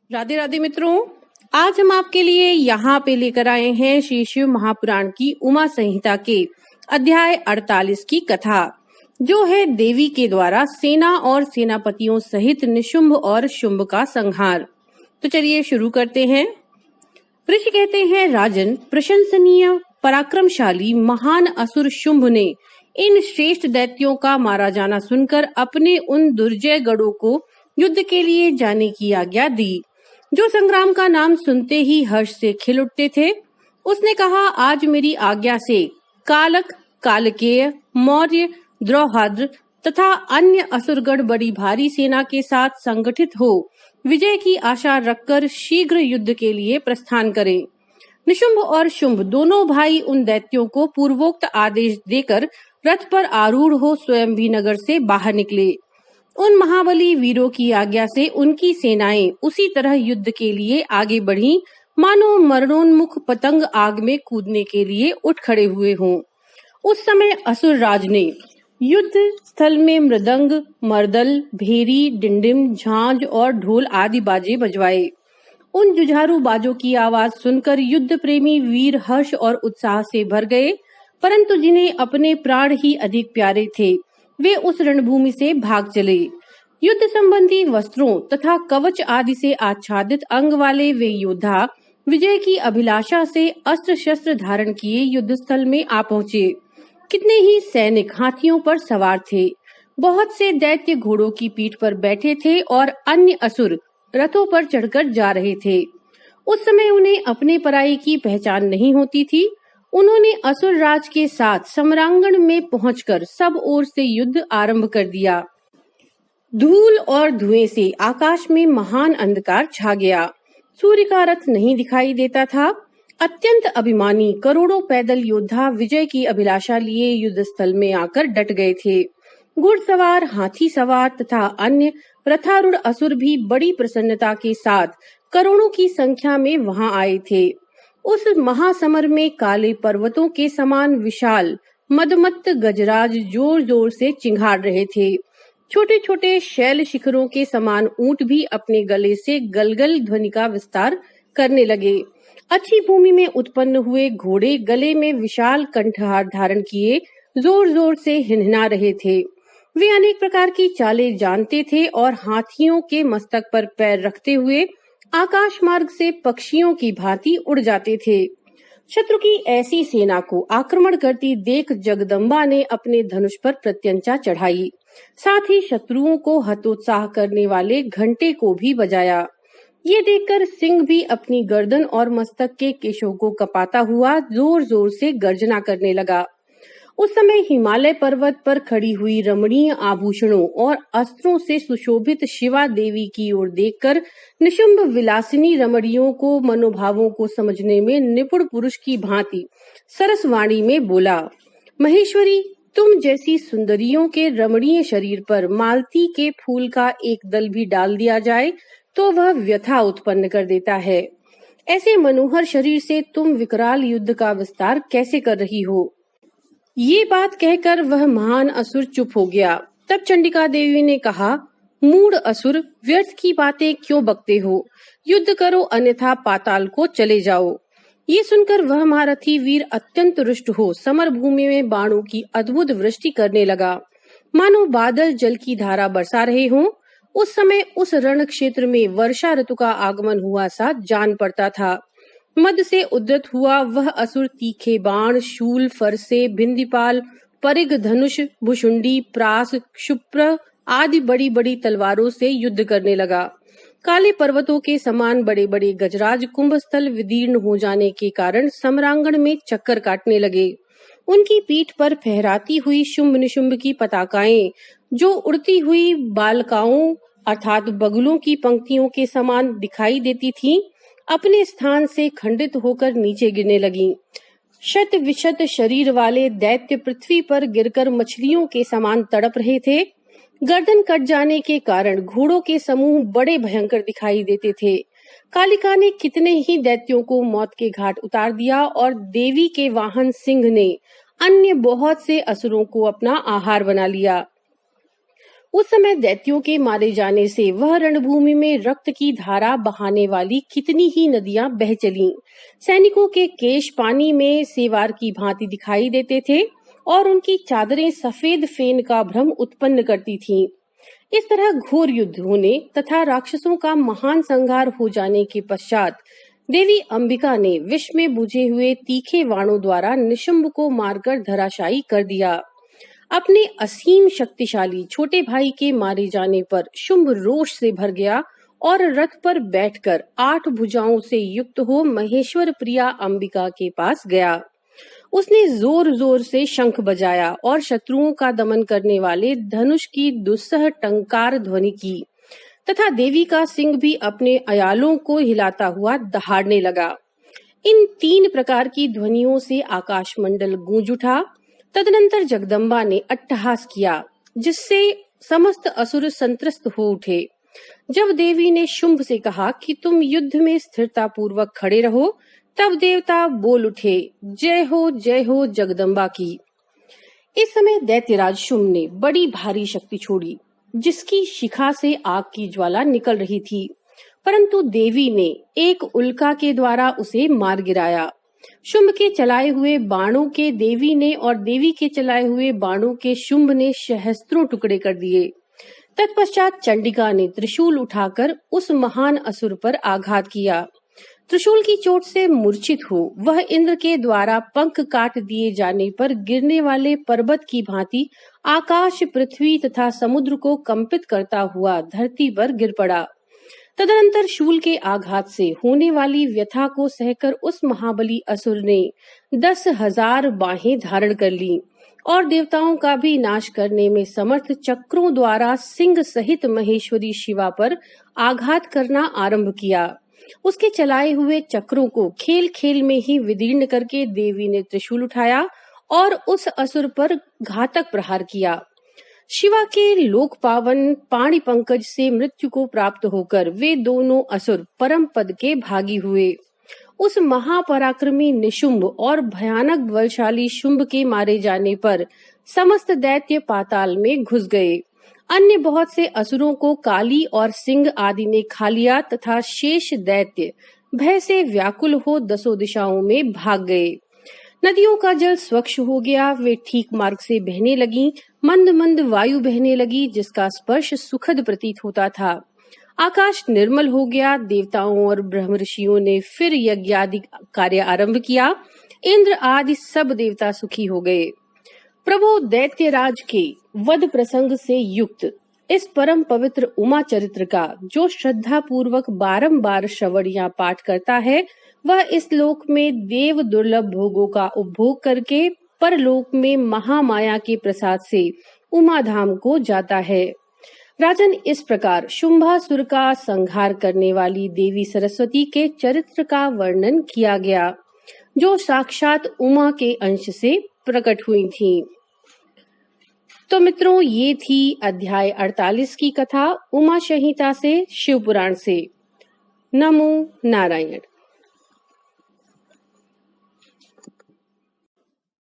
राधे राधे मित्रों, आज हम आपके लिए यहाँ पे लेकर आए हैं श्री शिव महापुराण की उमा संहिता के अध्याय 48 की कथा, जो है देवी के द्वारा सेना और सेनापतियों सहित निशुंभ और शुंभ का संहार। तो चलिए शुरू करते हैं। ऋषि कहते हैं, राजन, प्रशंसनीय पराक्रमशाली महान असुर शुंभ ने इन श्रेष्ठ दैत्यों का मारा जाना सुनकर अपने उन दुर्जय गढ़ों को युद्ध के लिए जाने की आज्ञा दी, जो संग्राम का नाम सुनते ही हर्ष से खिल उठते थे। उसने कहा, आज मेरी आज्ञा से कालक, कालकेय, मौर्य, द्रौहाद्र तथा अन्य असुरगढ़ बड़ी भारी सेना के साथ संगठित हो विजय की आशा रखकर शीघ्र युद्ध के लिए प्रस्थान करें। निशुंभ और शुंभ दोनों भाई उन दैत्यों को पूर्वोक्त आदेश देकर रथ पर आरूढ़ हो स्वयं भी नगर से बाहर निकले। उन महाबली वीरों की आज्ञा से उनकी सेनाएं उसी तरह युद्ध के लिए आगे बढ़ी, मानो मरणोन्मुख पतंग आग में कूदने के लिए उठ खड़े हुए हों। उस समय असुर राज ने युद्ध स्थल में मृदंग, मर्दल, भेरी, डिंडिम, झांझ और ढोल आदि बाजे बजवाए। उन जुझारू बाजों की आवाज सुनकर युद्ध प्रेमी वीर हर्ष और उत्साह से भर गए, परंतु जिन्हें अपने प्राण ही अधिक प्यारे थे वे उस रणभूमि से भाग चले। युद्ध संबंधी वस्त्रों तथा कवच आदि से आच्छादित अंग वाले वे योद्धा विजय की अभिलाषा से अस्त्र शस्त्र धारण किए युद्ध स्थल में आ पहुंचे। कितने ही सैनिक हाथियों पर सवार थे, बहुत से दैत्य घोड़ों की पीठ पर बैठे थे और अन्य असुर रथों पर चढ़कर जा रहे थे। उस समय उन्हें अपने पराई की पहचान नहीं होती थी। उन्होंने असुर राज के साथ सम्रांगण में पहुंचकर सब ओर से युद्ध आरंभ कर दिया। धूल और धुएं से आकाश में महान अंधकार छा गया। सूर्य का रथ नहीं दिखाई देता था। अत्यंत अभिमानी करोड़ों पैदल योद्धा विजय की अभिलाषा लिए युद्ध स्थल में आकर डट गए थे। घुड़सवार, हाथी सवार तथा अन्य रथारूढ़ असुर भी बड़ी प्रसन्नता के साथ करोड़ों की संख्या में वहां आए थे। उस महासमर में काले पर्वतों के समान विशाल मदमत्त गजराज जोर जोर से चिंघाड़ रहे थे। छोटे छोटे शैल शिखरों के समान ऊंट भी अपने गले से गलगल ध्वनि का विस्तार करने लगे। अच्छी भूमि में उत्पन्न हुए घोड़े गले में विशाल कंठहार धारण किए जोर जोर से हिनहिना रहे थे। वे अनेक प्रकार की चालें जानते थे और हाथियों के मस्तक पर पैर रखते हुए आकाश मार्ग से पक्षियों की भांति उड़ जाते थे। शत्रु की ऐसी सेना को आक्रमण करती देख जगदम्बा ने अपने धनुष पर प्रत्यंचा चढ़ाई, साथ ही शत्रुओं को हतोत्साह करने वाले घंटे को भी बजाया। ये देखकर सिंह भी अपनी गर्दन और मस्तक के केशों को कपाता हुआ जोर जोर से गर्जना करने लगा। उस समय हिमालय पर्वत पर खड़ी हुई रमणीय आभूषणों और अस्त्रों से सुशोभित शिवा देवी की ओर देखकर निशुंभ विलासिनी रमणियों को मनोभावों को समझने में निपुण पुरुष की भांति सरसवाणी में बोला, महेश्वरी, तुम जैसी सुंदरियों के रमणीय शरीर पर मालती के फूल का एक दल भी डाल दिया जाए तो वह व्यथा उत्पन्न कर देता है। ऐसे मनोहर शरीर से तुम विकराल युद्ध का विस्तार कैसे कर रही हो? ये बात कहकर वह महान असुर चुप हो गया। तब चंडिका देवी ने कहा, मूढ़ असुर, व्यर्थ की बातें क्यों बकते हो? युद्ध करो, अन्यथा पाताल को चले जाओ। ये सुनकर वह महारथी वीर अत्यंत रुष्ट हो समर भूमि में बाणों की अद्भुत वृष्टि करने लगा, मानो बादल जल की धारा बरसा रहे हों। उस समय उस रण क्षेत्र में वर्षा ऋतु का आगमन हुआ सा जान पड़ता था। मद से उद्धत हुआ वह असुर तीखे बाण, शूल, फरसे, भिंदीपाल, परिग, धनुष, भुशुंडी, प्रास, क्षुप्र आदि बड़ी बड़ी तलवारों से युद्ध करने लगा। काले पर्वतों के समान बड़े बड़े गजराज कुंभस्थल विदीर्ण हो जाने के कारण सम्रांगण में चक्कर काटने लगे। उनकी पीठ पर फहराती हुई शुंभ निशुंभ की पताकाएं, जो उड़ती हुई बालकाओं अर्थात बगुलों की पंक्तियों के समान दिखाई देती थीं, अपने स्थान से खंडित होकर नीचे गिरने लगीं। शत विशत शरीर वाले दैत्य पृथ्वी पर गिरकर मछलियों के समान तड़प रहे थे। गर्दन कट जाने के कारण घोड़ों के समूह बड़े भयंकर दिखाई देते थे। कालिका ने कितने ही दैत्यों को मौत के घाट उतार दिया और देवी के वाहन सिंह ने अन्य बहुत से असुरों को अपना आहार बना लिया। उस समय दैत्यों के मारे जाने से वह रणभूमि में रक्त की धारा बहाने वाली कितनी ही नदियां बह चलीं। सैनिकों के केश पानी में सेवार की भांति दिखाई देते थे और उनकी चादरें सफेद फेन का भ्रम उत्पन्न करती थीं। इस तरह घोर युद्ध होने तथा राक्षसों का महान संहार हो जाने के पश्चात देवी अंबिका ने विष में बुझे हुए तीखे बाणों द्वारा निशुंभ को मारकर धराशायी कर दिया। अपने असीम शक्तिशाली छोटे भाई के मारे जाने पर शुंभ रोष से भर गया और रथ पर बैठकर 8 भुजाओं से युक्त हो महेश्वर प्रिया अंबिका के पास गया। उसने जोर जोर से शंख बजाया और शत्रुओं का दमन करने वाले धनुष की दुस्सह टंकार ध्वनि की तथा देवी का सिंह भी अपने अयालों को हिलाता हुआ दहाड़ने लगा। इन 3 प्रकार की ध्वनियों से आकाशमंडल गूंज उठा। तदनंतर जगदम्बा ने अट्टहास किया, जिससे समस्त असुर संत्रस्त हो उठे। जब देवी ने शुंभ से कहा कि तुम युद्ध में स्थिरता पूर्वक खड़े रहो, तब देवता बोल उठे, जय हो जगदम्बा की। इस समय दैत्यराज शुंभ ने बड़ी भारी शक्ति छोड़ी, जिसकी शिखा से आग की ज्वाला निकल रही थी, परंतु देवी ने एक उल्का के द्वारा उसे मार गिराया। शुंभ के चलाए हुए बाणों के देवी ने और देवी के चलाए हुए बाणों के शुंभ ने सहस्त्रों टुकड़े कर दिए। तत्पश्चात चंडिका ने त्रिशूल उठाकर उस महान असुर पर आघात किया। त्रिशूल की चोट से मूर्छित हो वह इंद्र के द्वारा पंख काट दिए जाने पर गिरने वाले पर्वत की भांति आकाश, पृथ्वी तथा समुद्र को कंपित करता हुआ धरती पर गिर पड़ा। तदनंतर शूल के आघात से होने वाली व्यथा को सहकर उस महाबली असुर ने 10,000 बाहें धारण कर ली और देवताओं का भी नाश करने में समर्थ चक्रों द्वारा सिंह सहित महेश्वरी शिवा पर आघात करना आरंभ किया। उसके चलाए हुए चक्रों को खेल खेल में ही विदीर्ण करके देवी ने त्रिशूल उठाया और उस असुर पर घातक प्रहार किया। शिवा के लोक पावन पाणी पंकज से मृत्यु को प्राप्त होकर वे दोनों असुर परम पद के भागी हुए। उस महापराक्रमी निशुंभ और भयानक बलशाली शुंभ के मारे जाने पर समस्त दैत्य पाताल में घुस गए। अन्य बहुत से असुरों को काली और सिंह आदि ने खा लिया तथा शेष दैत्य भय से व्याकुल हो 10 दिशाओं में भाग गए। नदियों का जल स्वच्छ हो गया, वे ठीक मार्ग से बहने लगी। मंद मंद वायु बहने लगी, जिसका स्पर्श सुखद प्रतीत होता था। आकाश निर्मल हो गया। देवताओं और ब्रह्म ऋषियों ने फिर यज्ञ आदि कार्य आरंभ किया। इंद्र आदि सब देवता सुखी हो गए। प्रभु दैत्यराज के वध प्रसंग से युक्त इस परम पवित्र उमा चरित्र का जो श्रद्धा पूर्वक बारंबार श्रवण या पाठ करता है, वह इस लोक में देव दुर्लभ भोगों का उपभोग करके परलोक में महामाया के प्रसाद से उमा धाम को जाता है। राजन, इस प्रकार शुंभासुर का संहार करने वाली देवी सरस्वती के चरित्र का वर्णन किया गया, जो साक्षात उमा के अंश से प्रकट हुई थीं। तो मित्रों, ये थी अध्याय 48 की कथा उमा संहिता से, शिव पुराण से। नमो नारायण।